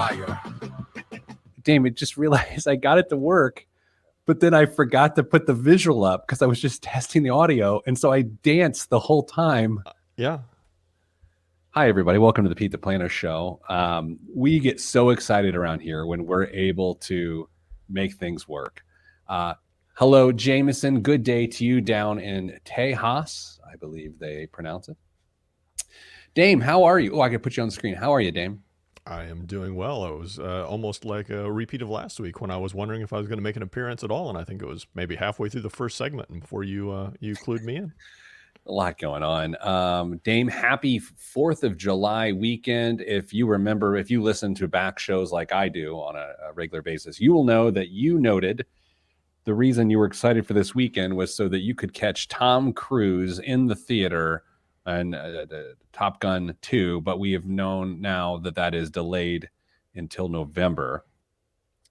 fire. Damn, it just realized I got it to work, but then I forgot to put the visual up because I was just testing the audio. And so I danced the whole time. Yeah. Hi, everybody. Welcome to the Pete the Planner Show. We get so excited around here when we're able to make things work. Hello, Jameson. Good day to you down in Tejas, I believe they pronounce it. Dame, how are you? Oh, I can put you on the screen. How are you, Dame? I am doing well. It was almost like a repeat of last week when I was wondering if I was going to make an appearance at all, and I think it was maybe halfway through the first segment and before you clued me in. A lot going on. Dame, happy 4th of July weekend. If you remember, if you listen to back shows like I do on a regular basis, you will know that you noted the reason you were excited for this weekend was so that you could catch Tom Cruise in the theater and Top Gun 2, but we have known now that that is delayed until November.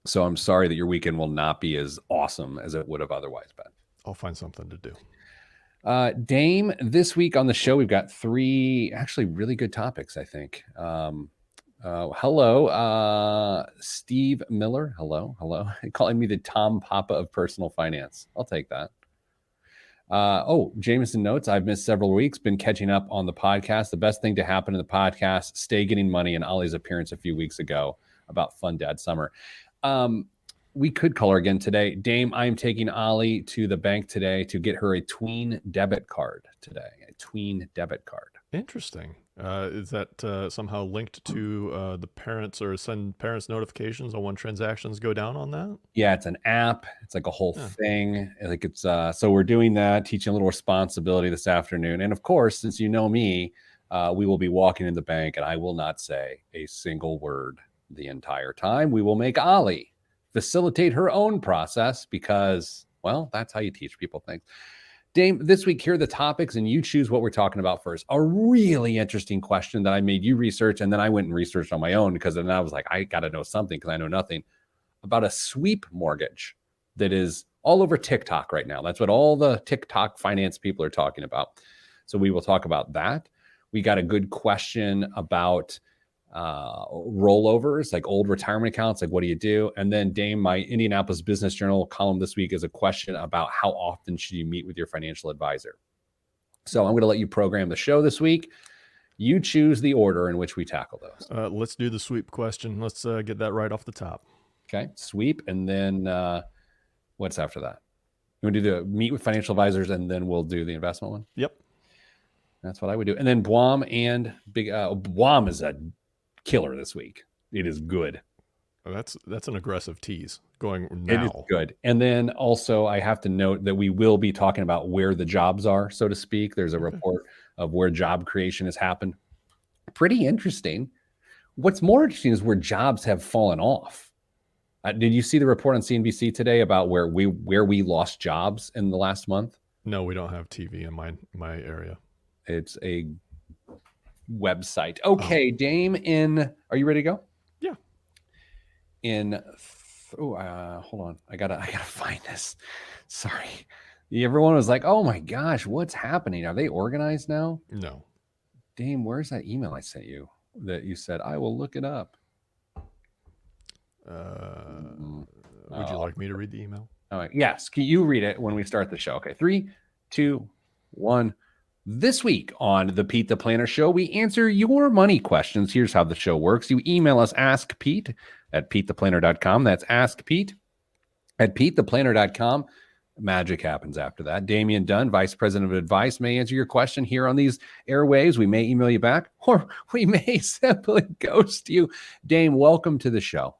So I'm sorry that your weekend will not be as awesome as it would have otherwise been. I'll find something to do. Dame, this week on the show, we've got 3 actually really good topics, I think. Hello, Steve Miller. Hello. Calling me the Tom Papa of personal finance. I'll take that. Jameson notes, I've missed several weeks, been catching up on the podcast. The best thing to happen in the podcast, stay getting money, and Ollie's appearance a few weeks ago about Fun Dad Summer. We could call her again today. Dame, I'm taking Ollie to the bank today to get her a tween debit card today. A tween debit card. Interesting. Is that somehow linked to the parents or send parents notifications on when transactions go down on that? Yeah, it's an app. It's like a whole thing. Like it's so we're doing that, teaching a little responsibility this afternoon. And of course, since you know me, we will be walking in the bank and I will not say a single word the entire time. We will make Ollie facilitate her own process because, well, that's how you teach people things. Dame, this week, here are the topics, and you choose what we're talking about first. A really interesting question that I made you research, and then I went and researched on my own because then I was like, I got to know something because I know nothing about a sweep mortgage that is all over TikTok right now. That's what all the TikTok finance people are talking about. So we will talk about that. We got a good question about rollovers, like old retirement accounts, like what do you do? And then Dame, my Indianapolis Business Journal column this week is a question about how often should you meet with your financial advisor. So I'm going to let you program the show this week. You choose the order in which we tackle those. Let's do the sweep question. Let's get that right off the top. Okay, sweep, and then what's after that? You want to do the meet with financial advisors, and then we'll do the investment one? Yep. That's what I would do. And then BWAM and BWAM is a killer this week. It is good. Oh, that's an aggressive tease going now. It is good. And then also I have to note that we will be talking about where the jobs are, so to speak. There's a report of where job creation has happened. Pretty interesting. What's more interesting is where jobs have fallen off. Did you see the report on CNBC today about where we lost jobs in the last month? No, we don't have TV in my area. It's a website. Okay, Dame, are you ready to go? Yeah. Hold on. I gotta find this. Sorry. Everyone was like, oh my gosh, what's happening? Are they organized now? No. Dame, where's that email I sent you that you said, I will look it up? Would you like me to read the email? All right. Yes. Can you read it when we start the show? Okay. 3, 2, 1. This week on the Pete the Planner Show, we answer your money questions. Here's how the show works. You email us askpete@petetheplanner.com. That's askpete@petetheplanner.com. Magic happens after that. Damian Dunn, Vice President of Advice, may answer your question here on these airwaves. We may email you back, or we may simply ghost you. Dame, welcome to the show.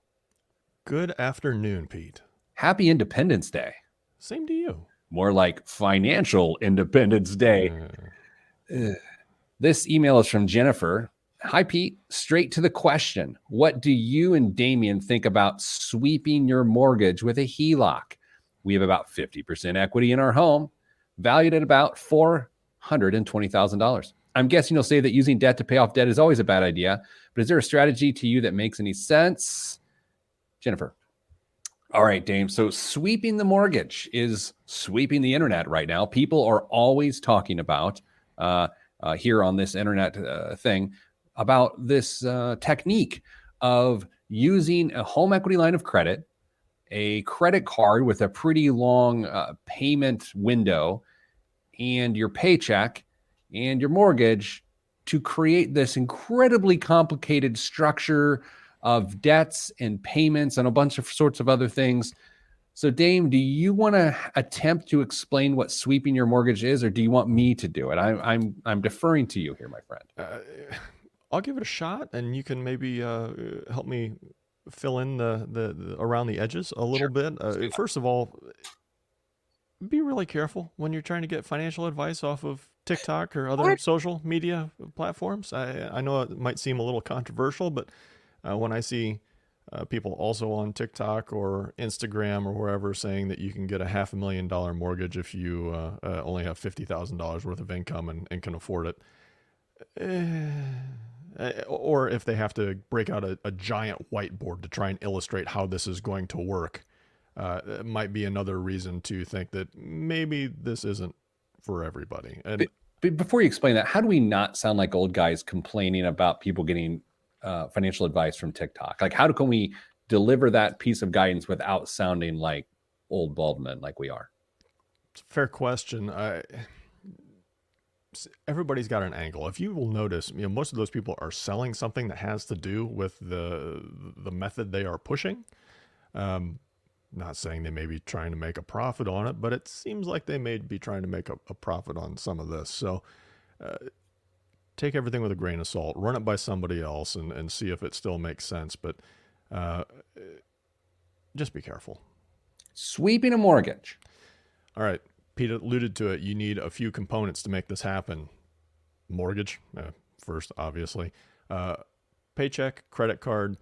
Good afternoon, Pete. Happy Independence Day. Same to you. More like Financial Independence Day. This email is from Jennifer. Hi, Pete. Straight to the question. What do you and Damian think about sweeping your mortgage with a HELOC? We have about 50% equity in our home, valued at about $420,000. I'm guessing you'll say that using debt to pay off debt is always a bad idea, but is there a strategy to you that makes any sense? Jennifer. All right, Dame. So sweeping the mortgage is sweeping the internet right now. People are always talking about here on this internet thing about this technique of using a home equity line of credit, a credit card with a pretty long payment window, and your paycheck and your mortgage to create this incredibly complicated structure of debts and payments and a bunch of sorts of other things. So, Dame, do you want to attempt to explain what sweeping your mortgage is, or do you want me to do it? I'm deferring to you here, my friend. I'll give it a shot, and you can maybe help me fill in the around the edges a little bit. First of all, be really careful when you're trying to get financial advice off of TikTok or other social media platforms. I know it might seem a little controversial, but when I see people also on TikTok or Instagram or wherever saying that you can get a $500,000 mortgage if you only have $50,000 worth of income and can afford it, or if they have to break out a giant whiteboard to try and illustrate how this is going to work, it might be another reason to think that maybe this isn't for everybody. And but before you explain that, how do we not sound like old guys complaining about people getting financial advice from TikTok? Like, how can we deliver that piece of guidance without sounding like old bald men like we are? It's a fair question. Everybody's got an angle. If you will notice, most of those people are selling something that has to do with the method they are pushing. Not saying they may be trying to make a profit on it, but it seems like they may be trying to make a profit on some of this. So take everything with a grain of salt, run it by somebody else and see if it still makes sense. But just be careful. Sweeping a mortgage. All right. Pete alluded to it. You need a few components to make this happen. Mortgage, first, obviously. Paycheck, credit card,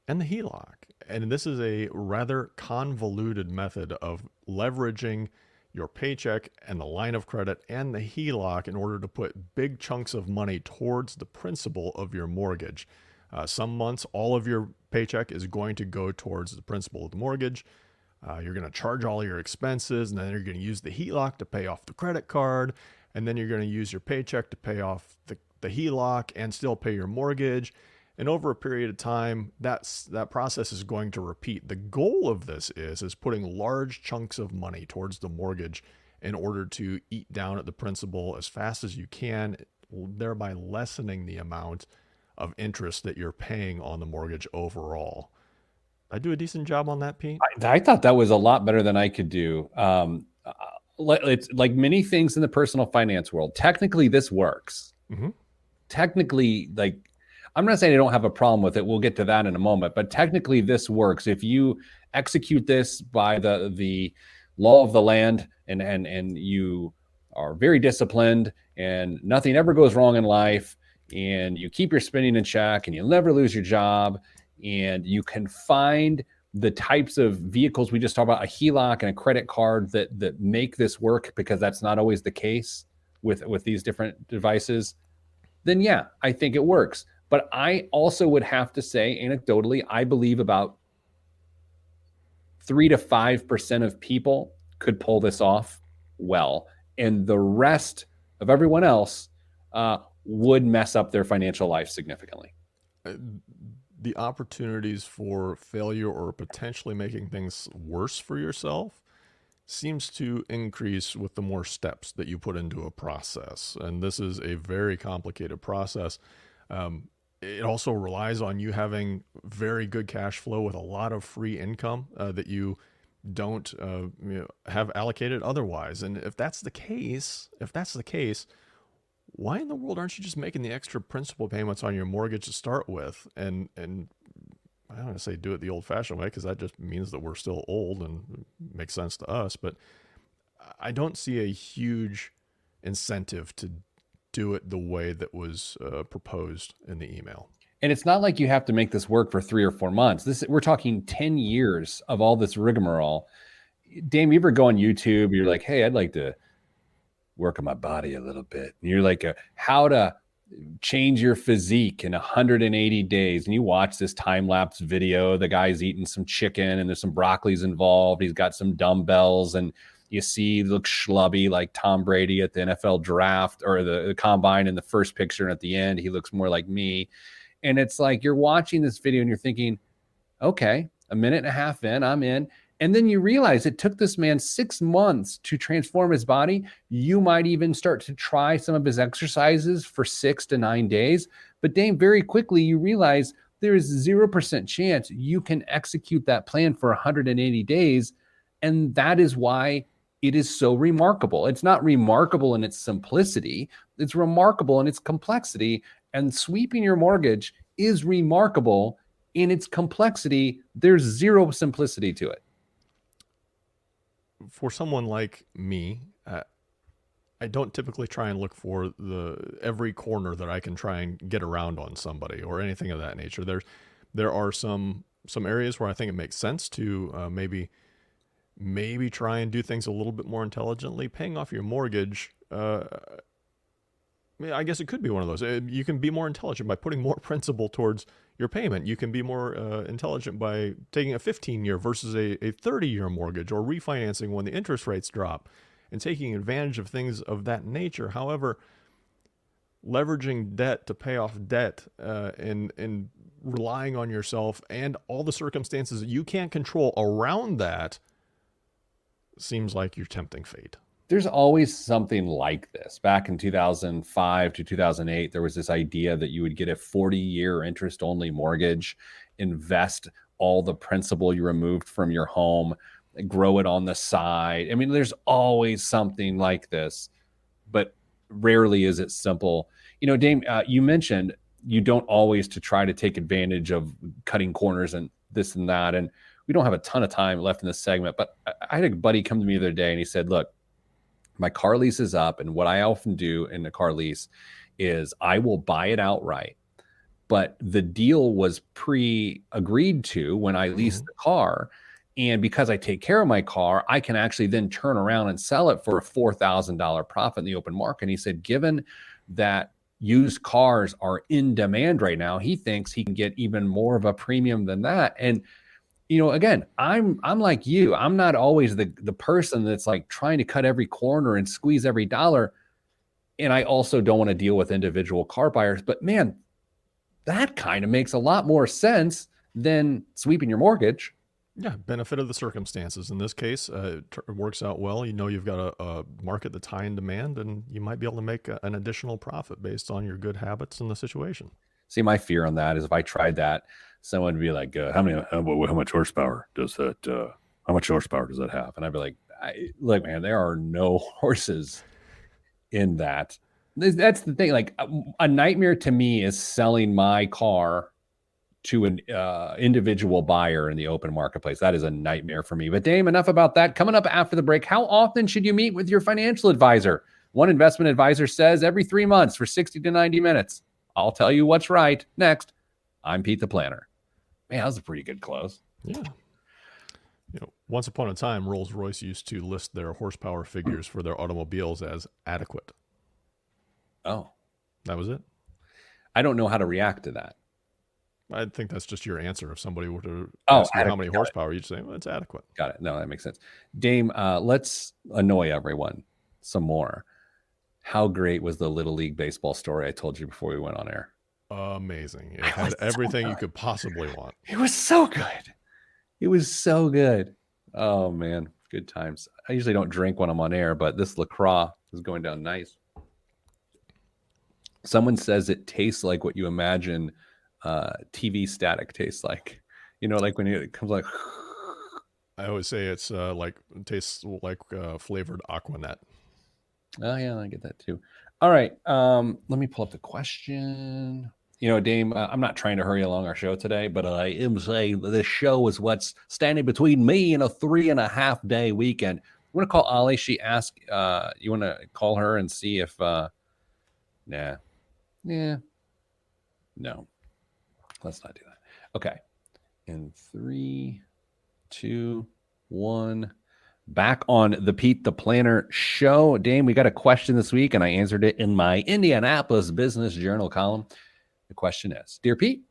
and the HELOC. And this is a rather convoluted method of leveraging your paycheck and the line of credit and the HELOC in order to put big chunks of money towards the principal of your mortgage. Some months, all of your paycheck is going to go towards the principal of the mortgage. You're going to charge all your expenses, and then you're going to use the HELOC to pay off the credit card, and then you're going to use your paycheck to pay off the HELOC and still pay your mortgage. And over a period of time, that process is going to repeat. The goal of this is putting large chunks of money towards the mortgage in order to eat down at the principal as fast as you can, thereby lessening the amount of interest that you're paying on the mortgage overall. I do a decent job on that, Pete? I thought that was a lot better than I could do. It's like many things in the personal finance world. Technically, this works. Mm-hmm. Technically, like, I'm not saying I don't have a problem with it. We'll get to that in a moment. But technically, this works. If you execute this by the law of the land and you are very disciplined and nothing ever goes wrong in life and you keep your spending in check and you'll never lose your job and you can find the types of vehicles we just talked about, a HELOC and a credit card that make this work, because that's not always the case with these different devices, then yeah, I think it works. But I also would have to say, anecdotally, I believe about 3 to 5% of people could pull this off well. And the rest of everyone else would mess up their financial life significantly. The opportunities for failure or potentially making things worse for yourself seems to increase with the more steps that you put into a process. And this is a very complicated process. It also relies on you having very good cash flow with a lot of free income that you don't have allocated otherwise. And if that's the case, why in the world aren't you just making the extra principal payments on your mortgage to start with? And I don't want to say do it the old-fashioned way, because that just means that we're still old and makes sense to us. But I don't see a huge incentive to do it the way that was proposed in the email. And it's not like you have to make this work for 3 or 4 months. We're talking 10 years of all this rigmarole. Dame, you ever go on YouTube, you're like, hey, I'd like to work on my body a little bit. And you're like, how to change your physique in 180 days. And you watch this time-lapse video. The guy's eating some chicken and there's some broccolis involved. He's got some dumbbells and you see he looks schlubby like Tom Brady at the NFL draft or the combine in the first picture. And at the end, he looks more like me. And it's like you're watching this video and you're thinking, okay, a minute and a half in, I'm in. And then you realize it took this man 6 months to transform his body. You might even start to try some of his exercises for 6 to 9 days. But Dame, very quickly, you realize there is 0% chance you can execute that plan for 180 days. And that is why it is so remarkable. It's not remarkable in its simplicity. It's remarkable in its complexity. And sweeping your mortgage is remarkable in its complexity. There's zero simplicity to it. For someone like me, I don't typically try and look for every corner that I can try and get around on somebody or anything of that nature. There are some areas where I think it makes sense to maybe try and do things a little bit more intelligently. Paying off your mortgage, I guess it could be one of those. You can be more intelligent by putting more principal towards your payment. You can be more intelligent by taking a 15-year versus a 30-year mortgage, or refinancing when the interest rates drop, and taking advantage of things of that nature. However, leveraging debt to pay off debt and relying on yourself and all the circumstances that you can't control around that seems like you're tempting fate. There's always something like this. Back in 2005 to 2008, there was this idea that you would get a 40-year interest-only mortgage, invest all the principal you removed from your home, grow it on the side. I mean, there's always something like this, but rarely is it simple. You know, Dame, you mentioned you don't always to try to take advantage of cutting corners and this and that. And we don't have a ton of time left in this segment, but I had a buddy come to me the other day and he said, look, my car lease is up. And what I often do in a car lease is I will buy it outright. But the deal was pre-agreed to when I leased the car. And because I take care of my car, I can actually then turn around and sell it for a $4,000 profit in the open market. And he said, given that used cars are in demand right now, he thinks he can get even more of a premium than that. And you know, again, I'm like you. I'm not always the person that's like trying to cut every corner and squeeze every dollar. And I also don't want to deal with individual car buyers. But man, that kind of makes a lot more sense than sweeping your mortgage. Yeah, benefit of the circumstances. In this case, it works out well. You know, you've got a market that's high in demand, and you might be able to make an additional profit based on your good habits and the situation. See, my fear on that is if I tried that, someone would be like, how much horsepower does that, how much horsepower does that have? And I'd be like, look, man, there are no horses in that. That's the thing. Like a nightmare to me is selling my car to an individual buyer in the open marketplace. That is a nightmare for me. But Dame, enough about that. Coming up after the break, how often should you meet with your financial advisor? One investment advisor says every 3 months for 60 to 90 minutes. I'll tell you what's right. Next, I'm Pete the Planner. Man, that was a pretty good close. Yeah. You know, once upon a time, Rolls-Royce used to list their horsepower figures for their automobiles as adequate. Oh. That was it? I don't know how to react to that. I think that's just your answer. If somebody were to ask you how many horsepower, you'd say, well, it's adequate. Got it. No, that makes sense. Dame, let's annoy everyone some more. How great was the Little League baseball story I told you before we went on air? Amazing. It had everything you could possibly want. It was so good. It was so good. Oh, man. Good times. I usually don't drink when I'm on air, but this LaCroix is going down nice. Someone says it tastes like what you imagine TV static tastes like. You know, like when it comes like... I always say it's tastes like flavored Aquanet. Oh, yeah, I get that too. All right. Let me pull up the question. You know, Dame, I'm not trying to hurry along our show today, but I am saying this show is what's standing between me and a 3.5 day weekend. I want to call Ollie. She asked, you want to call her and see if, no, let's not do that. Okay. In 3, 2, 1. Back on the Pete the Planner show. Dame, we got a question this week, and I answered it in my Indianapolis Business Journal column. The question is, Dear Pete,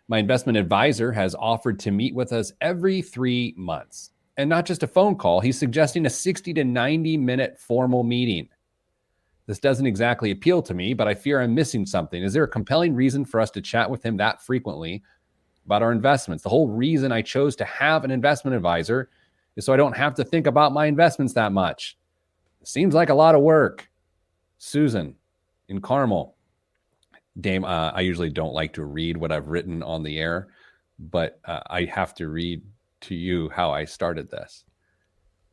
my investment advisor has offered to meet with us every 3 months. And not just a phone call, he's suggesting a 60 to 90 minute formal meeting. This doesn't exactly appeal to me, but I fear I'm missing something. Is there a compelling reason for us to chat with him that frequently about our investments? The whole reason I chose to have an investment advisor is so I don't have to think about my investments that much. It seems like a lot of work. Susan in Carmel. Dame, I usually don't like to read what I've written on the air, but I have to read to you how I started this.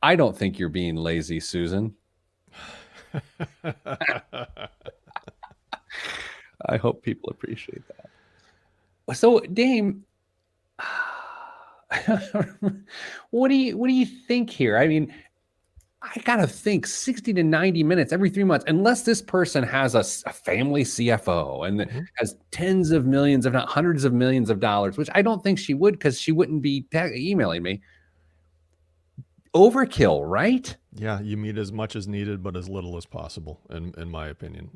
I don't think you're being lazy, Susan. I hope people appreciate that. So, Dame, what do you think here? I mean, I gotta think 60 to 90 minutes every 3 months, unless this person has a family CFO and has tens of millions, if not hundreds of millions of dollars, which I don't think she would, because she wouldn't be emailing me. Overkill, right? Yeah, you meet as much as needed, but as little as possible, in my opinion.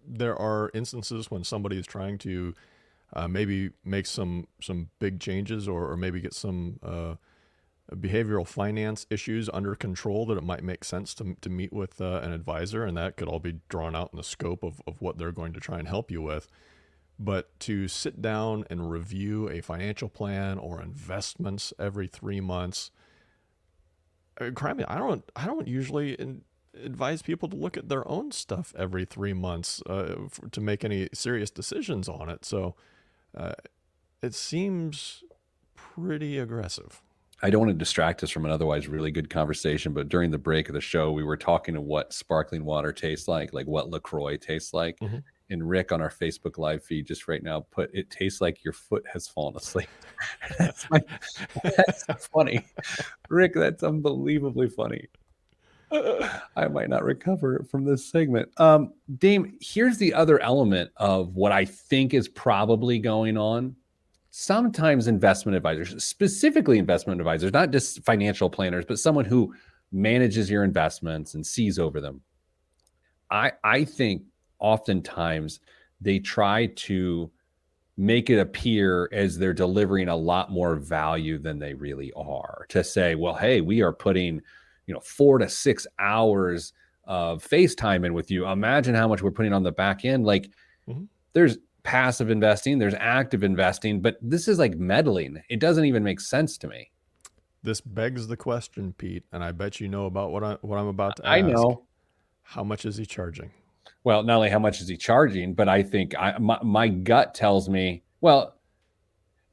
There are instances when somebody is trying to maybe make some big changes, or maybe get some behavioral finance issues under control, that it might make sense to meet with an advisor, and that could all be drawn out in the scope of what they're going to try and help you with. But to sit down and review a financial plan or investments every 3 months, I don't usually advise people to look at their own stuff every 3 months to make any serious decisions on it. So it seems pretty aggressive. I don't want to distract us from an otherwise really good conversation, but during the break of the show, we were talking to what sparkling water tastes like what LaCroix tastes like. Mm-hmm. And Rick on our Facebook live feed just right now put, "It tastes like your foot has fallen asleep." That's funny. Rick, that's unbelievably funny. I might not recover from this segment. Dame, here's the other element of what I think is probably going on. Sometimes investment advisors, specifically investment advisors, not just financial planners, but someone who manages your investments and sees over them. I think oftentimes they try to make it appear as they're delivering a lot more value than they really are. To say, well, hey, we are putting 4 to 6 hours of FaceTime in with you. Imagine how much we're putting on the back end. Like, there's passive investing, there's active investing, but this is like meddling. It doesn't even make sense to me. This begs the question, Pete, and I bet you know about what I'm about to ask. I know. How much is he charging? Well, not only how much is he charging, but I think my gut tells me, well,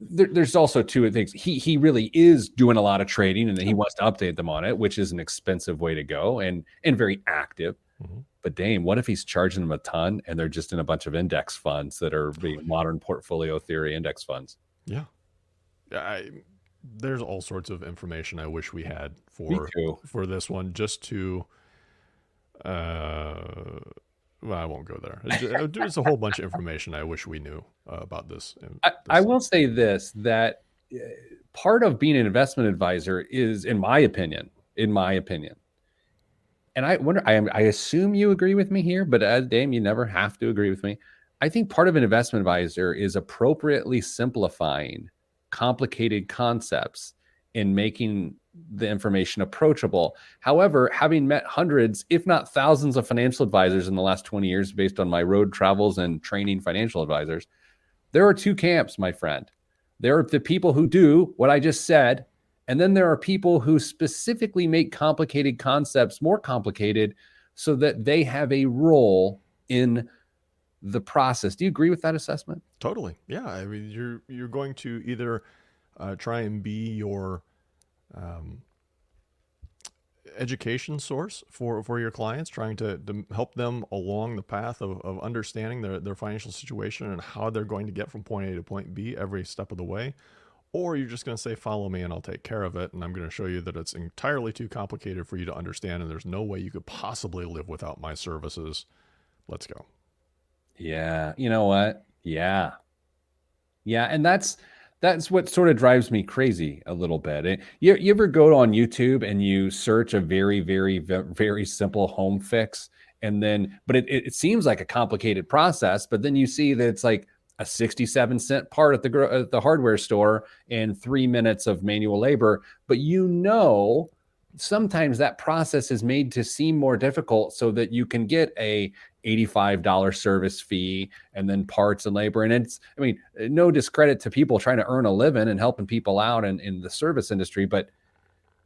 there's also two things. He really is doing a lot of trading, and he wants to update them on it, which is an expensive way to go and very active. Mm-hmm. But Dame, what if he's charging them a ton and they're just in a bunch of index funds that are being modern portfolio theory index funds? Yeah. There's all sorts of information I wish we had for this one, just to well, I won't go there. There's a whole bunch of information I wish we knew about this. I will say this, that part of being an investment advisor is, in my opinion, and I wonder, I assume you agree with me here, but as Dame, you never have to agree with me. I think part of an investment advisor is appropriately simplifying complicated concepts and making the information approachable. However, having met hundreds, if not thousands, of financial advisors in the last 20 years, based on my road travels and training financial advisors, there are two camps, my friend. There are the people who do what I just said, and then there are people who specifically make complicated concepts more complicated so that they have a role in the process. Do you agree with that assessment? Totally. Yeah. I mean, you're going to either try and be your education source for your clients, trying to help them along the path of understanding their financial situation and how they're going to get from point A to point B every step of the way. Or you're just going to say, follow me and I'll take care of it. And I'm going to show you that it's entirely too complicated for you to understand. And there's no way you could possibly live without my services. Let's go. Yeah. You know what? Yeah. And that's what sort of drives me crazy a little bit. You ever go on YouTube and you search a very, very, very simple home fix, and then, but it seems like a complicated process, but then you see that it's like a 67-cent part at the hardware store and 3 minutes of manual labor, but sometimes that process is made to seem more difficult so that you can get a $85 service fee and then parts and labor. And it's, I mean, no discredit to people trying to earn a living and helping people out in the service industry, but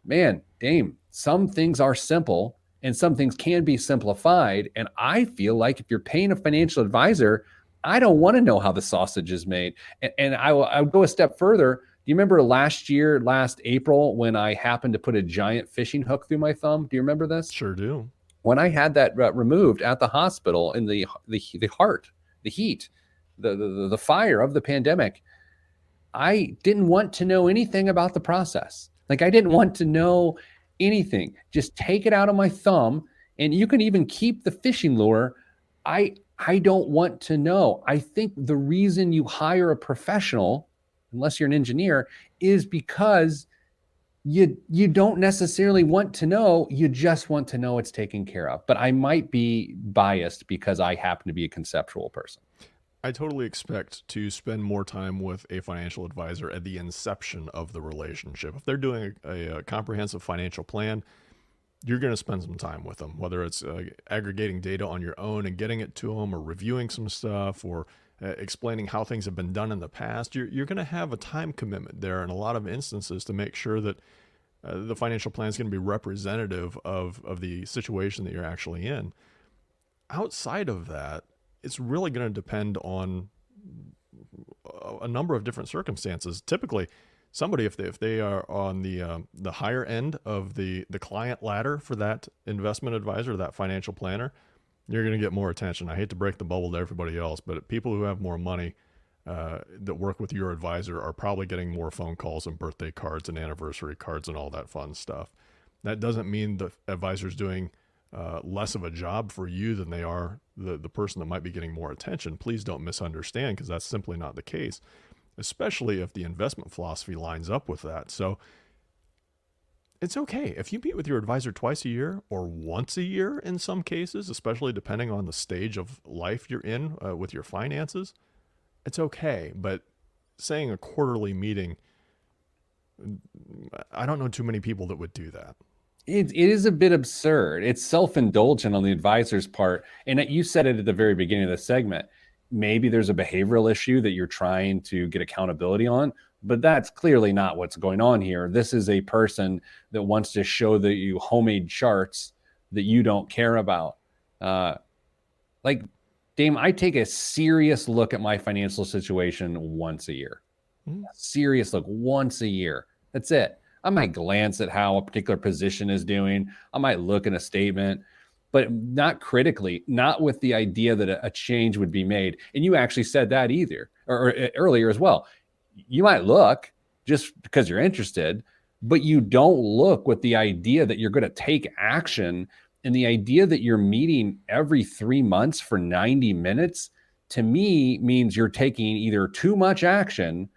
man, Dame, some things are simple and some things can be simplified. And I feel like if you're paying a financial advisor, I don't want to know how the sausage is made. And I would go a step further. Do you remember last April, when I happened to put a giant fishing hook through my thumb? Do you remember this? Sure do. When I had that removed at the hospital in the heart, the heat, the fire of the pandemic, I didn't want to know anything about the process. Like, I didn't want to know anything. Just take it out of my thumb, and you can even keep the fishing lure. I don't want to know. I think the reason you hire a professional, unless you're an engineer, is because you don't necessarily want to know. You just want to know it's taken care of. But I might be biased because I happen to be a conceptual person. I totally expect to spend more time with a financial advisor at the inception of the relationship. If they're doing a comprehensive financial plan, you're going to spend some time with them, whether it's aggregating data on your own and getting it to them, or reviewing some stuff, or explaining how things have been done in the past. You're going to have a time commitment there in a lot of instances to make sure that the financial plan is going to be representative of the situation that you're actually in. Outside of that, it's really going to depend on a number of different circumstances. Typically, somebody, if they are on the higher end of the client ladder for that investment advisor, that financial planner, you're going to get more attention. I hate to break the bubble to everybody else, but people who have more money that work with your advisor are probably getting more phone calls and birthday cards and anniversary cards and all that fun stuff. That doesn't mean the advisor's doing less of a job for you than they are the person that might be getting more attention. Please don't misunderstand, because that's simply not the case, especially if the investment philosophy lines up with that. So it's okay if you meet with your advisor twice a year or once a year in some cases, especially depending on the stage of life you're in with your finances. It's okay. But saying a quarterly meeting, I don't know too many people that would do that. It is a bit absurd. It's self-indulgent on the advisor's part. And you said it at the very beginning of the segment. Maybe there's a behavioral issue that you're trying to get accountability on, but that's clearly not what's going on here. This is a person that wants to show that you homemade charts that you don't care about. Like, Dame, I take a serious look at my financial situation once a year. A serious look once a year. That's it. I might glance at how a particular position is doing. I might look in a statement, but not critically, not with the idea that a change would be made. And you actually said that or earlier as well. You might look just because you're interested, but you don't look with the idea that you're going to take action. And the idea that you're meeting every 3 months for 90 minutes, to me, means you're taking either too much action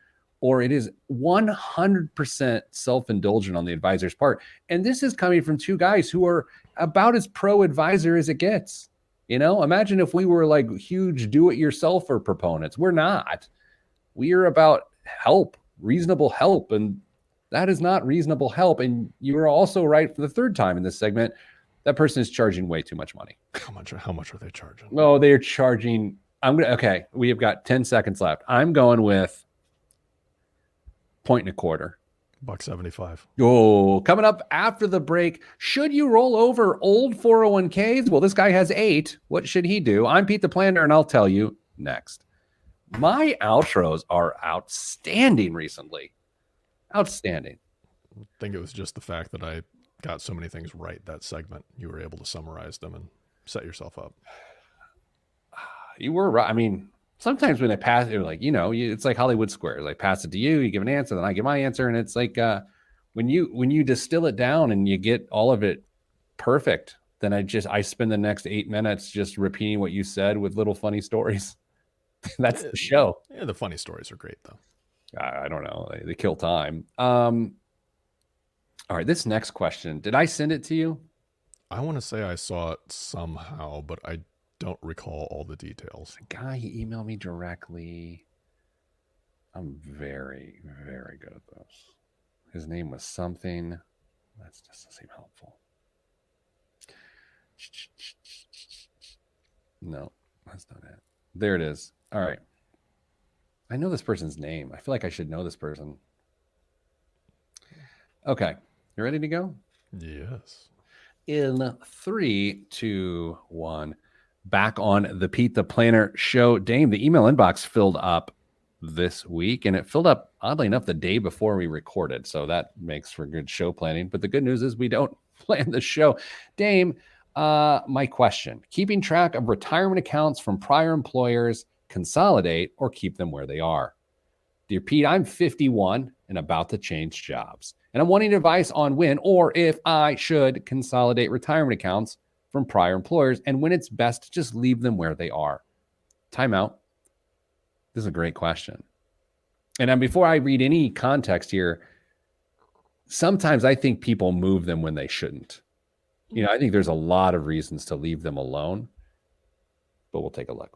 or it is 100% self-indulgent on the advisor's part. And this is coming from two guys who are about as pro-advisor as it gets. Imagine if we were like huge do-it-yourselfer proponents. We're not. We are about help, reasonable help, and that is not reasonable help. And you are also right for the third time in this segment. That person is charging way too much money. How much are they charging? Oh, they're charging. Okay, we have got 10 seconds left. I'm going with $1.25. $1.75. Oh, coming up after the break, should you roll over old 401ks? Well, this guy has 8. What should he do? I'm Pete the Planner, and I'll tell you next. My outros are outstanding recently. Outstanding. I think it was just the fact that I got so many things right that segment. You were able to summarize them and set yourself up. You were right. I mean, sometimes when I pass it, like, it's like Hollywood Squares. I pass it to you, you give an answer, then I give my answer. And it's like when you distill it down and you get all of it perfect, then I spend the next 8 minutes just repeating what you said with little funny stories. That's the show. Yeah, the funny stories are great, though. I don't know. They kill time. All right, this next question. Did I send it to you? I want to say I saw it somehow, but I don't recall all the details. The guy, he emailed me directly. I'm very, very good at this. His name was something. That doesn't seem helpful. No, that's not it. There it is. All right. I know this person's name. I feel like I should know this person. Okay. You ready to go? Yes. In 3, 2, 1. Back on the Pete the Planner show. Dame, the email inbox filled up this week, and it filled up, oddly enough, the day before we recorded. So that makes for good show planning. But the good news is we don't plan the show. Dame, my question: keeping track of retirement accounts from prior employers, consolidate, or keep them where they are? Dear Pete, I'm 51 and about to change jobs, and I'm wanting advice on when or if I should consolidate retirement accounts from prior employers and when it's best to just leave them where they are. Time out. This is a great question. And before I read any context here, sometimes I think people move them when they shouldn't. I think there's a lot of reasons to leave them alone, but we'll take a look.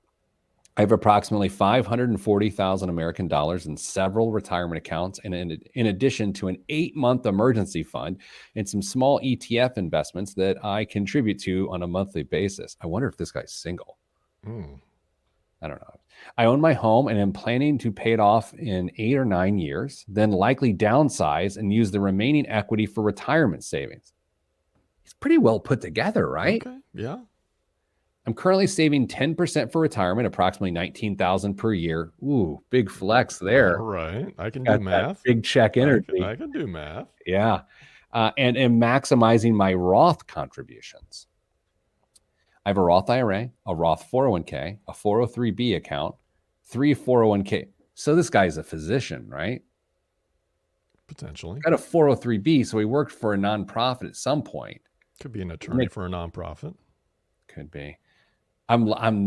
I have approximately 540,000 American dollars in several retirement accounts, and in addition to an 8-month emergency fund and some small ETF investments that I contribute to on a monthly basis. I wonder if this guy's single. I don't know. I own my home and am planning to pay it off in 8 or 9 years, then likely downsize and use the remaining equity for retirement savings. He's pretty well put together, right? Okay. Yeah. I'm currently saving 10% for retirement, approximately $19,000 per year. Ooh, big flex there. All right. I can do math. Big check energy. I can do math. Yeah. And am maximizing my Roth contributions. I have a Roth IRA, a Roth 401k, a 403b account, 3 401k. So this guy's a physician, right? Potentially. Got a 403b, so he worked for a nonprofit at some point. Could be an attorney for a nonprofit. Could be.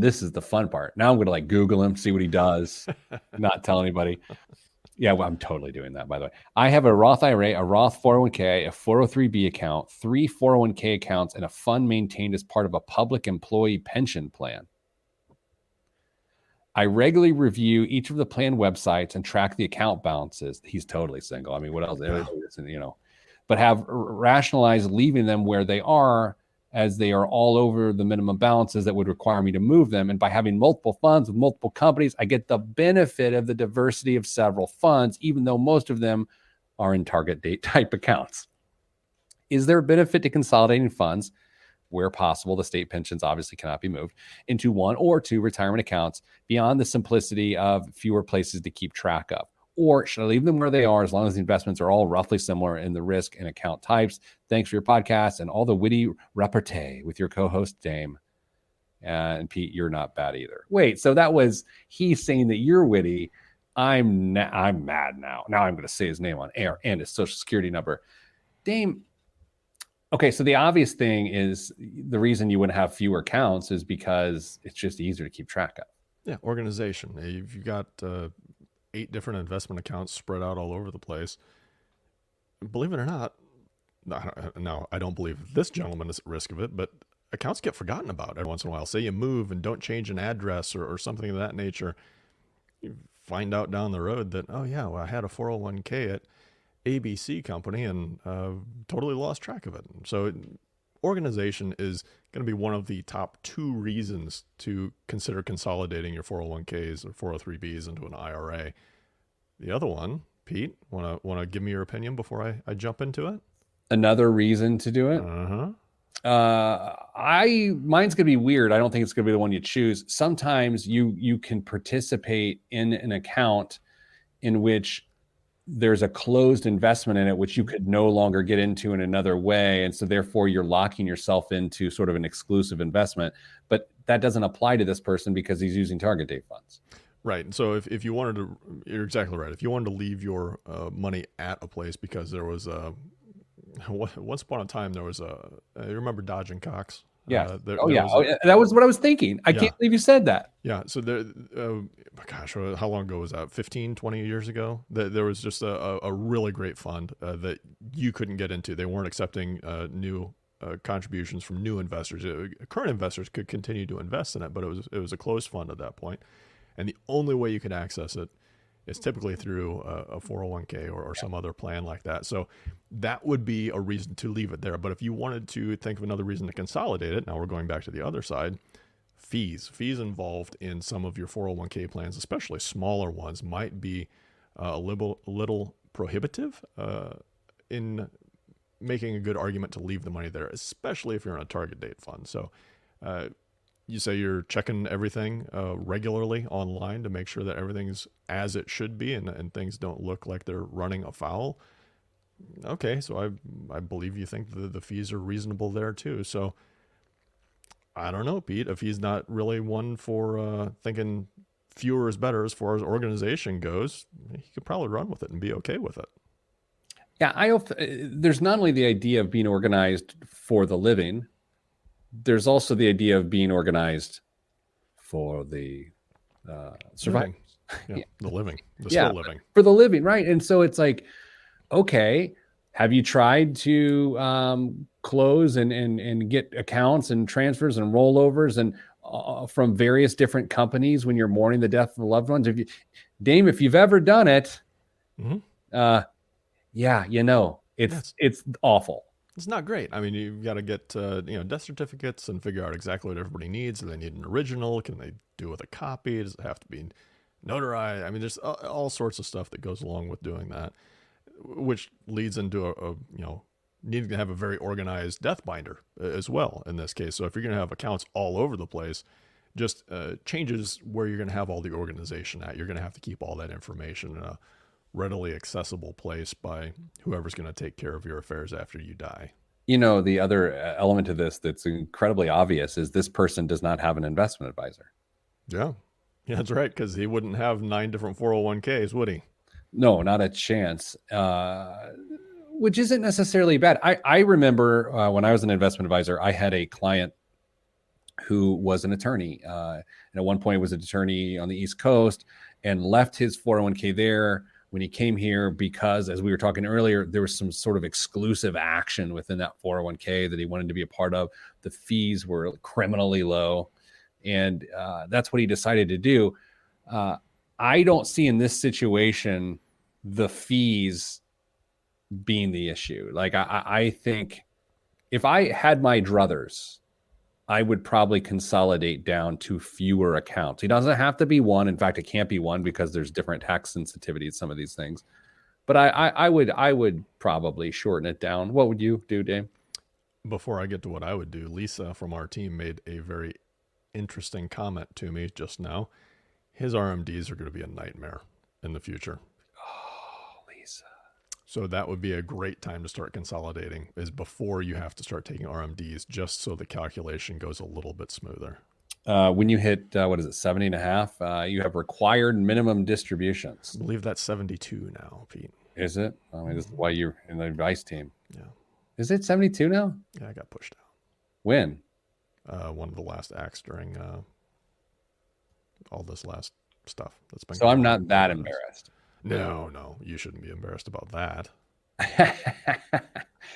This is the fun part. Now I'm going to Google him, see what he does, not tell anybody. Yeah, well, I'm totally doing that, by the way. I have a Roth IRA, a Roth 401k, a 403b account, 3 401k accounts, and a fund maintained as part of a public employee pension plan. I regularly review each of the plan websites and track the account balances. He's totally single. I mean, what else? Yeah. But have rationalized leaving them where they are, as they are all over the minimum balances that would require me to move them. And by having multiple funds with multiple companies, I get the benefit of the diversity of several funds, even though most of them are in target date type accounts. Is there a benefit to consolidating funds where possible? The state pensions obviously cannot be moved into 1 or 2 retirement accounts beyond the simplicity of fewer places to keep track of. Or should I leave them where they are as long as the investments are all roughly similar in the risk and account types? Thanks for your podcast and all the witty repartee with your co-host, Dame. And Pete, you're not bad either. Wait, so that was he's saying that you're witty. I'm mad now. Now I'm going to say his name on air and his social security number. Dame, okay, so the obvious thing is the reason you wouldn't have fewer accounts is because it's just easier to keep track of. Yeah, organization. If you got 8 different investment accounts spread out all over the place, believe it or not, now I don't believe this gentleman is at risk of it, but accounts get forgotten about every once in a while. Say you move and don't change an address or something of that nature. You find out down the road that, oh yeah, well, I had a 401k at ABC company and totally lost track of it. So organization is going to be one of the top 2 reasons to consider consolidating your 401ks or 403bs into an IRA. The other one, Pete, want to give me your opinion before I jump into it? Another reason to do it? Mine's gonna be weird. I don't think it's gonna be the one you choose. Sometimes you can participate in an account in which there's a closed investment in it, which you could no longer get into in another way. And so therefore you're locking yourself into sort of an exclusive investment, but that doesn't apply to this person because he's using target date funds. Right. So if you wanted to, you're exactly right. If you wanted to leave your money at a place because there was once upon a time, there was you remember Dodge and Cox? Yeah. That was what I was thinking. I can't believe you said that. Yeah. So there, gosh, how long ago was that? 15, 20 years ago? There was just a really great fund that you couldn't get into. They weren't accepting new contributions from new investors. Current investors could continue to invest in it, but it was a closed fund at that point. And the only way you could access it It's typically through a 401k or some other plan like that. So that would be a reason to leave it there. But if you wanted to think of another reason to consolidate it, now we're going back to the other side, fees involved in some of your 401k plans, especially smaller ones, might be a little prohibitive in making a good argument to leave the money there, especially if you're in a target date fund. So you say you're checking everything regularly online to make sure that everything's as it should be and things don't look like they're running afoul. Okay, so I believe you think the fees are reasonable there too. So I don't know, Pete, if he's not really one for thinking fewer is better as far as organization goes, he could probably run with it and be okay with it. Yeah, there's not only the idea of being organized for the living, there's also the idea of being organized for the survivors. Yeah, the living, still living. For the living, right? And so it's like, okay, have you tried to close and get accounts and transfers and rollovers and from various different companies when you're mourning the death of the loved ones? If you've ever done it, yeah, it's awful. It's not great. I mean, you've got to get death certificates and figure out exactly what everybody needs. Do they need an original? Can they do with a copy? Does it have to be notarized? I mean, there's all sorts of stuff that goes along with doing that, which leads into needing to have a very organized death binder as well in this case. So if you're going to have accounts all over the place, just changes where you're going to have all the organization at. You're going to have to keep all that information in a readily accessible place by whoever's going to take care of your affairs after you die. The other element of this that's incredibly obvious is this person does not have an investment advisor. Yeah, that's right, because he wouldn't have 9 different 401ks, would he? No, not a chance, which isn't necessarily bad. I remember when I was an investment advisor, I had a client who was an attorney. And at one point was an attorney on the East Coast and left his 401k there when he came here because, as we were talking earlier, there was some sort of exclusive action within that 401k that he wanted to be a part of. The fees were criminally low, and that's what he decided to do. I don't see in this situation the fees being the issue. Like, I think if I had my druthers, I would probably consolidate down to fewer accounts. He doesn't have to be one. In fact, it can't be one because there's different tax sensitivities, some of these things. But I would probably shorten it down. What would you do, Dave? Before I get to what I would do, Lisa from our team made a very interesting comment to me just now. His RMDs are going to be a nightmare in the future. Oh, Lisa. So that would be a great time to start consolidating, is before you have to start taking RMDs, just so the calculation goes a little bit smoother. When you hit, 70 and a half, you have required minimum distributions. I believe that's 72 now, Pete. Is it? I mean, this is why you're in the advice team. Yeah. Is it 72 now? Yeah, I got pushed out. When? One of the last acts during all this last stuff that's been. So I'm not that embarrassed. No, you shouldn't be embarrassed about that.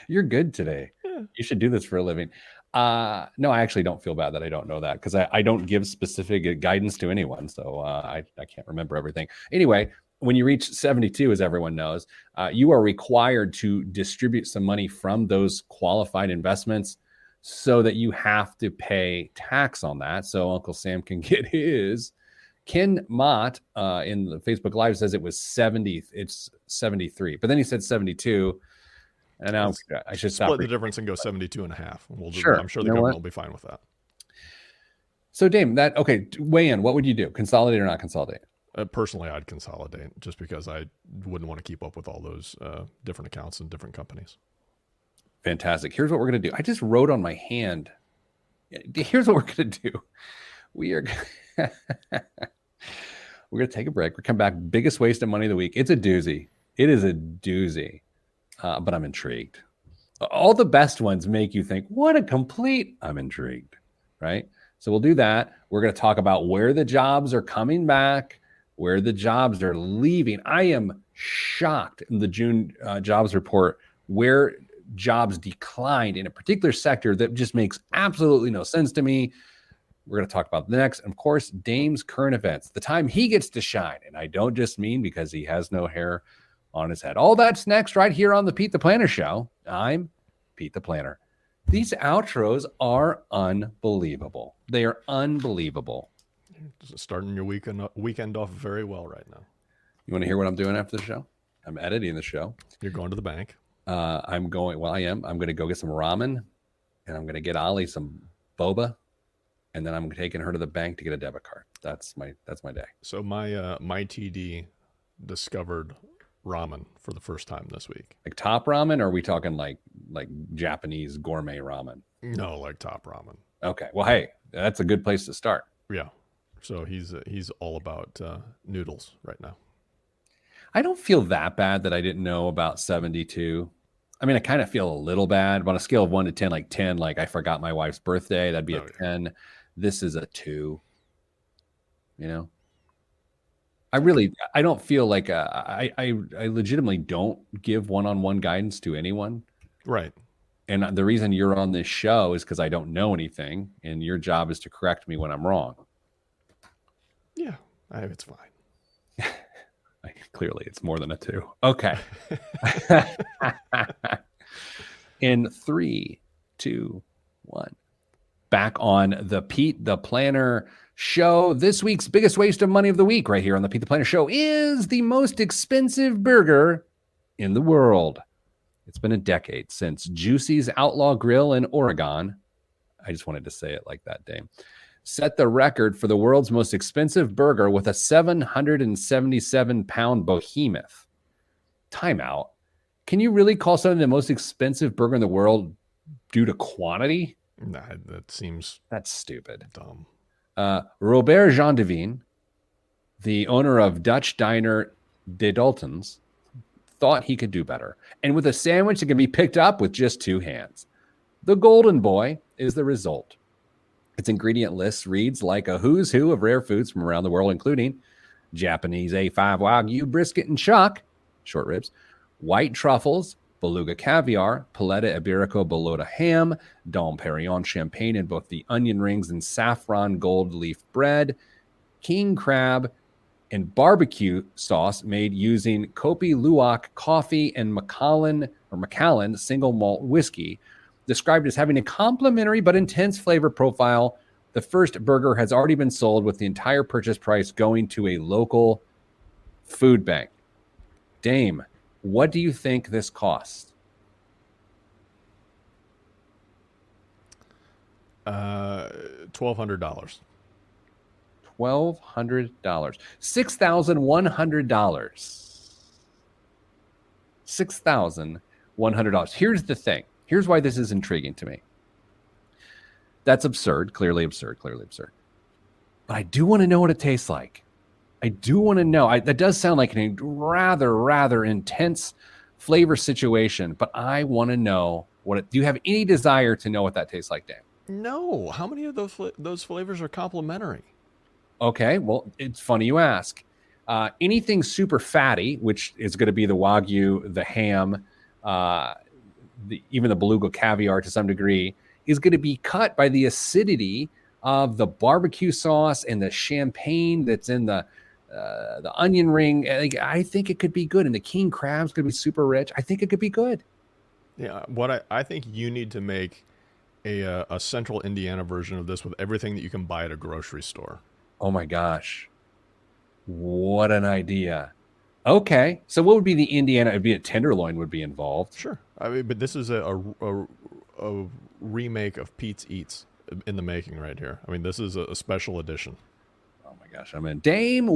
You're good today. Yeah. You should do this for a living. No, I actually don't feel bad that I don't know that, because I don't give specific guidance to anyone. So I can't remember everything. Anyway, when you reach 72, as everyone knows, you are required to distribute some money from those qualified investments so that you have to pay tax on that. So Uncle Sam can get his. Ken Mott in the Facebook Live says it was 70. It's 73, but then he said 72. And now I should split the difference and go 72 and a half. Sure. I'm sure the government will be fine with that. So Dame, weigh in. What would you do? Consolidate or not consolidate? Personally, I'd consolidate, just because I wouldn't want to keep up with all those different accounts and different companies. Fantastic. Here's what we're going to do. I just wrote on my hand. Here's what we're going to do. We are we're going to take a break. We're come back. Biggest waste of money of the week. It's a doozy. It is a doozy. But I'm intrigued. All the best ones make you think, what a complete, I'm intrigued, right? So we'll do that. We're going to talk about where the jobs are coming back, where the jobs are leaving. I am shocked in the June jobs report where jobs declined in a particular sector that just makes absolutely no sense to me. We're going to talk about the next. And of course, Dame's current events, the time he gets to shine. And I don't just mean because he has no hair on his head. All that's next right here on the Pete the Planner Show. I'm Pete the Planner. These outros are unbelievable. They are unbelievable. Starting your weekend off very well right now. You want to hear what I'm doing after the show? I'm editing the show. You're going to the bank. I am. I'm going to go get some ramen, and I'm going to get Ollie some boba, and then I'm taking her to the bank to get a debit card. That's my day. So my TD discovered ramen for the first time this week. Like top ramen, or are we talking like Japanese gourmet ramen? No, like top ramen. Okay. Well, hey, that's a good place to start. Yeah. So he's all about noodles right now. I don't feel that bad that I didn't know about 72. I mean, I kind of feel a little bad, but on a scale of 1 to 10, like 10, like I forgot my wife's birthday, that'd be a 10. This is a 2. You know, I don't feel like I legitimately don't give one-on-one guidance to anyone. Right. And the reason you're on this show is because I don't know anything, and your job is to correct me when I'm wrong. Yeah, it's fine. Clearly, it's more than a 2. Okay. In 3, 2, 1. Back on the Pete the Planner Show. This week's biggest waste of money of the week right here on the Pete the Planner Show is the most expensive burger in the world. It's been a decade since Juicy's Outlaw Grill in Oregon. I just wanted to say it like that, Dame. Set the record for the world's most expensive burger with a 777-pound behemoth. Timeout. Can you really call something the most expensive burger in the world due to quantity? Nah, that's stupid. Dumb. Robert Jandevine, the owner of Dutch diner De Dalton's, thought he could do better. And with a sandwich that can be picked up with just 2 hands. The Golden Boy is the result. Its ingredient list reads like a who's who of rare foods from around the world, including Japanese A5 Wagyu brisket and chuck, short ribs, white truffles, beluga caviar, Paleta Iberico Bolota ham, Dom Perignon champagne in both the onion rings and saffron gold leaf bread, king crab, and barbecue sauce made using Kopi Luwak coffee and Macallan single malt whiskey. Described as having a complimentary but intense flavor profile, the first burger has already been sold with the entire purchase price going to a local food bank. Dame, what do you think this cost? $1,200. $1,200. $6,100. $6,100. Here's the thing. Here's why this is intriguing to me. That's absurd. Clearly absurd. But I do want to know what it tastes like. I do want to know. That does sound like a rather intense flavor situation, but I want to know do you have any desire to know what that tastes like, Dan? No. How many of those flavors are complimentary? Okay, well, it's funny you ask. Anything super fatty, which is going to be the Wagyu, the ham, even the beluga caviar to some degree, is going to be cut by the acidity of the barbecue sauce and the champagne that's in the onion ring. I think it could be good, and the king crab's going to be super rich. I think it could be good. Yeah, what I think you need to make a central Indiana version of this with everything that you can buy at a grocery store. Oh my gosh, what an idea! Okay, so what would be the Indiana? It'd be a tenderloin would be involved. Sure, I mean, but this is a remake of Pete's Eats in the making right here. I mean, this is a special edition. Oh my gosh, I'm in. Dame,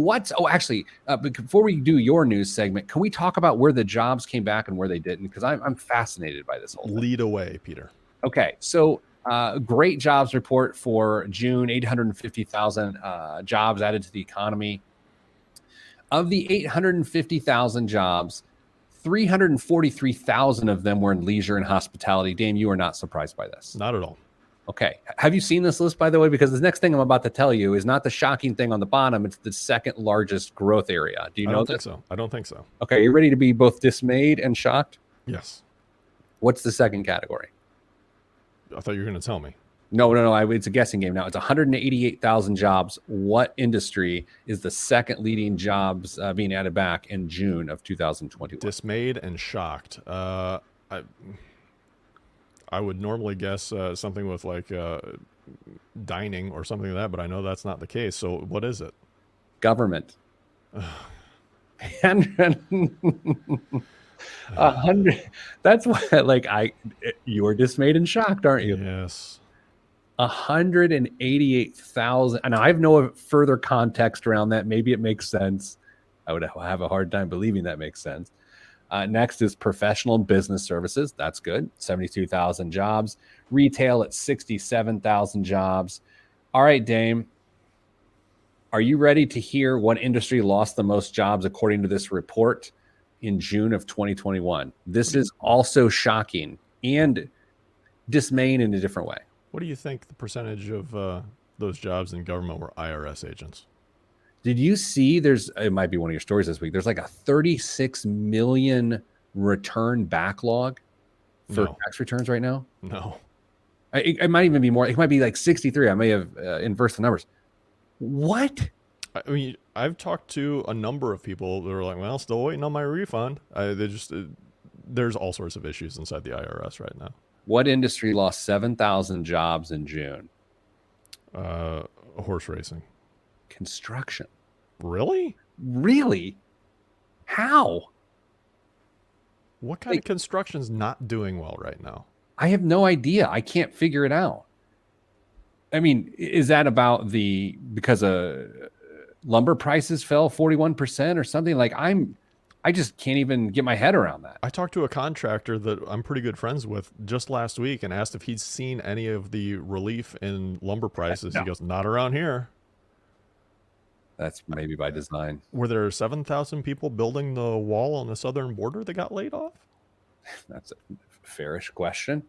actually, before we do your news segment, can we talk about where the jobs came back and where they didn't? Because I'm fascinated by this whole thing. Lead away, Peter. Okay, so great jobs report for June, 850,000 jobs added to the economy. Of the 850,000 jobs, 343,000 of them were in leisure and hospitality. Dame, you are not surprised by this? Not at all. Okay. Have you seen this list, by the way? Because the next thing I'm about to tell you is not the shocking thing on the bottom. It's the second largest growth area. Do you know that? I don't think so. Okay. You ready to be both dismayed and shocked? Yes. What's the second category? I thought you were going to tell me. No. It's a guessing game now. It's 188,000 jobs. What industry is the second leading jobs being added back in June of 2021? Dismayed and shocked. I would normally guess something with like dining or something like that, but I know that's not the case. So what is it? Government. 100. That's why, like, you're dismayed and shocked, aren't you? Yes. 188,000. And I have no further context around that. Maybe it makes sense. I would have a hard time believing that makes sense. Next is professional and business services. That's good. 72,000 jobs. Retail at 67,000 jobs. All right, Dame. Are you ready to hear what industry lost the most jobs according to this report in June of 2021? This is also shocking and dismaying in a different way. What do you think the percentage of those jobs in government were IRS agents? Did you see it might be one of your stories this week. There's like a 36 million return backlog for tax returns right now. No. It might even be more. It might be like 63. I may have inversed the numbers. What? I mean, I've talked to a number of people that are like, well, still waiting on my refund. There's all sorts of issues inside the IRS right now. What industry lost 7,000 jobs in June? Horse racing. Construction. Really? Really? How? What kind of construction's not doing well right now? I have no idea. I can't figure it out. I mean, is that because lumber prices fell 41% or something? Like I just can't even get my head around that. I talked to a contractor that I'm pretty good friends with just last week and asked if he'd seen any of the relief in lumber prices. No. He goes, not around here. That's maybe by design. Were there 7,000 people building the wall on the southern border that got laid off? That's a fairish question.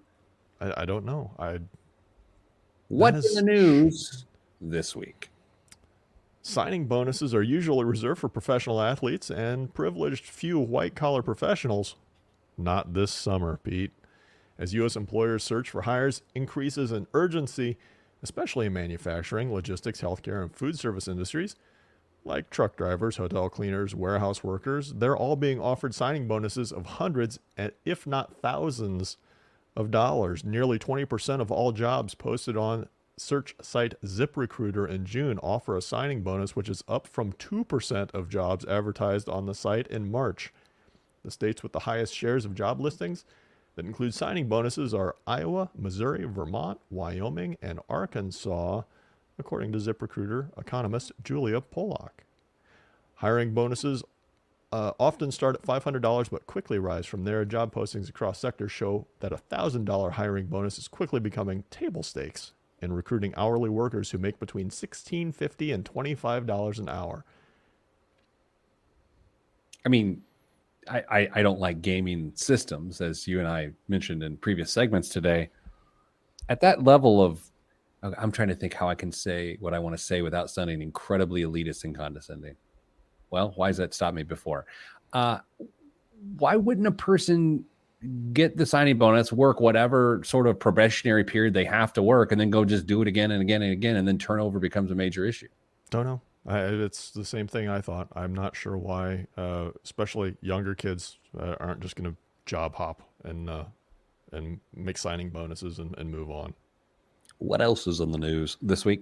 I don't know. What's in the news this week? Signing bonuses are usually reserved for professional athletes and privileged few white-collar professionals. Not this summer, Pete. As U.S. employers search for hires increases in urgency, especially in manufacturing, logistics, healthcare, and food service industries, like truck drivers, hotel cleaners, warehouse workers, they're all being offered signing bonuses of hundreds, if not thousands, of dollars. Nearly 20% of all jobs posted on search site ZipRecruiter in June offer a signing bonus, which is up from 2% of jobs advertised on the site in March. The states with the highest shares of job listings that include signing bonuses are Iowa, Missouri, Vermont, Wyoming, and Arkansas, according to ZipRecruiter economist Julia Polak. Hiring bonuses often start at $500 but quickly rise from there. Job postings across sectors show that a $1,000 hiring bonus is quickly becoming table stakes in recruiting hourly workers who make between $16.50 and $25 an hour. I mean, I don't like gaming systems, as you and I mentioned in previous segments today. At that level of, I'm trying to think how I can say what I want to say without sounding incredibly elitist and condescending. Well, why does that stop me before? Why wouldn't a person get the signing bonus, work whatever sort of probationary period they have to work, and then go just do it again and again and again, and then turnover becomes a major issue? Don't know. It's the same thing I thought. I'm not sure why, especially younger kids aren't just going to job hop and make signing bonuses and move on. What else is in the news this week?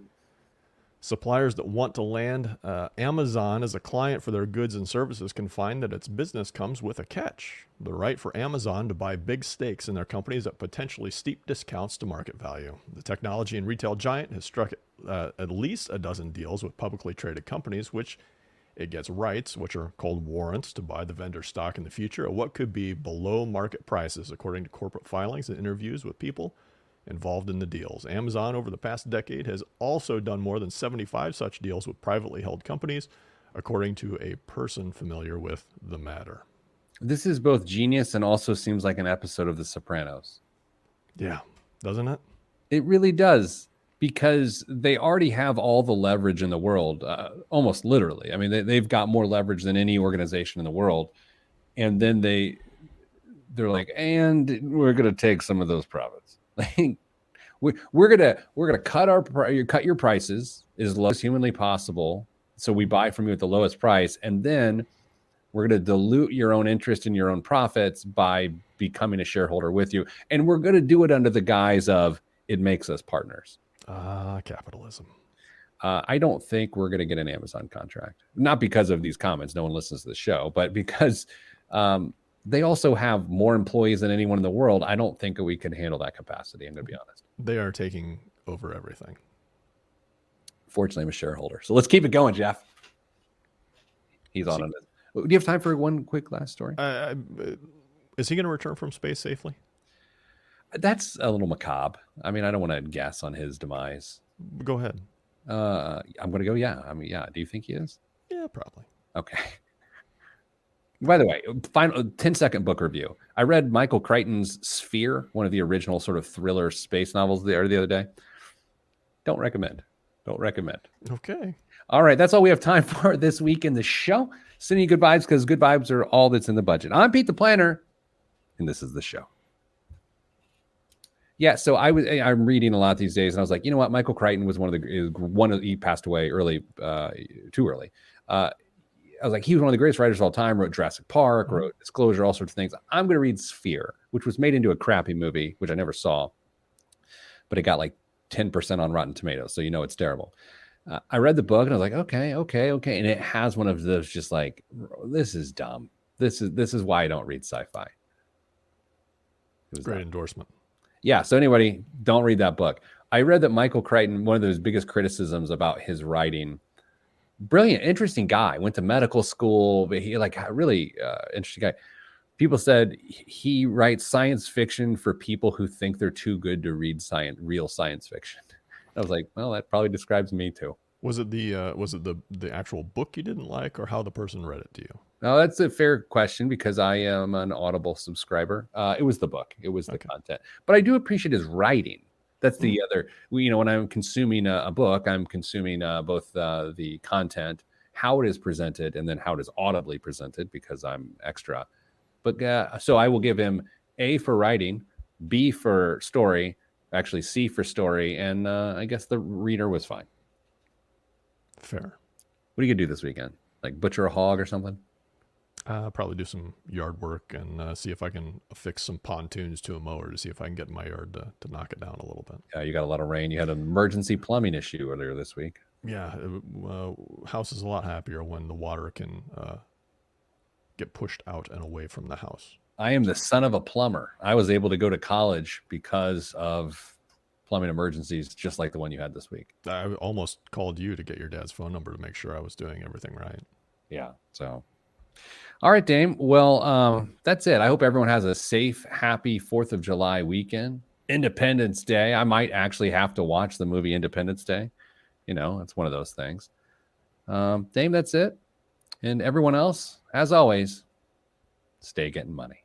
Suppliers that want to land Amazon as a client for their goods and services can find that its business comes with a catch: the right for Amazon to buy big stakes in their companies at potentially steep discounts to market value. The technology and retail giant has struck at least a dozen deals with publicly traded companies, which it gets rights, which are called warrants, to buy the vendor stock in the future at what could be below market prices, according to corporate filings and interviews with people involved in the deals. Amazon over the past decade has also done more than 75 such deals with privately held companies, according to a person familiar with the matter. This is both genius and also seems like an episode of The Sopranos. Yeah, doesn't it? It really does, because they already have all the leverage in the world, almost literally. I mean, they've got more leverage than any organization in the world. And then they're like, and we're going to take some of those profits. Like, We're gonna cut your prices as low as humanly possible, so we buy from you at the lowest price, and then we're gonna dilute your own interest in your own profits by becoming a shareholder with you, and we're gonna do it under the guise of it makes us partners. Capitalism. I don't think we're going to get an Amazon contract, not because of these comments. No one listens to the show, but because they also have more employees than anyone in the world. I don't think we can handle that capacity. I'm going to be honest. They are taking over everything. Fortunately, I'm a shareholder. So let's keep it going, Jeff. He's on it. Do you have time for one quick last story? Is he going to return from space safely? That's a little macabre. I mean, I don't want to guess on his demise. Go ahead. I'm going to go, yeah. I mean, yeah. Do you think he is? Yeah, probably. Okay. By the way, final 10-second book review. I read Michael Crichton's Sphere, one of the original sort of thriller space novels the other day. Don't recommend. Okay. All right. That's all we have time for this week in the show. Sending you good vibes because good vibes are all that's in the budget. I'm Pete the Planner, and this is the show. Yeah, so I'm reading a lot these days, and I was like, you know what? Michael Crichton was he passed away early, too early. I was like, he was one of the greatest writers of all time. Wrote Jurassic Park, wrote Disclosure, all sorts of things. I'm going to read Sphere, which was made into a crappy movie, which I never saw, but it got like 10% on Rotten Tomatoes, so you know it's terrible. I read the book and I was like, okay, and it has one of those just like, this is dumb. This is why I don't read sci-fi. It was great endorsement. Yeah. So anybody, don't read that book. I read that Michael Crichton, one of those biggest criticisms about his writing, brilliant, interesting guy, went to medical school, but he like really interesting guy. People said he writes science fiction for people who think they're too good to read real science fiction. I was like, well, that probably describes me too. Was it the actual book you didn't like, or how the person read it to you? No, that's a fair question because I am an Audible subscriber. It was the book. It was the content. But I do appreciate his writing. That's the other, when I'm consuming a book, I'm consuming both the content, how it is presented, and then how it is audibly presented because I'm extra. But so I will give him A for writing, B for story, actually C for story, and I guess the reader was fine. Fair. What are you going to do this weekend? Like butcher a hog or something? Probably do some yard work and see if I can affix some pontoons to a mower to see if I can get in my yard to knock it down a little bit. Yeah, you got a lot of rain. You had an emergency plumbing issue earlier this week. Yeah, house is a lot happier when the water can get pushed out and away from the house. I am the son of a plumber. I was able to go to college because of plumbing emergencies, just like the one you had this week. I almost called you to get your dad's phone number to make sure I was doing everything right. Yeah, so... All right, Dame. Well, that's it. I hope everyone has a safe, happy 4th of July weekend. Independence Day. I might actually have to watch the movie Independence Day. You know, it's one of those things. Dame, that's it. And everyone else, as always, stay getting money.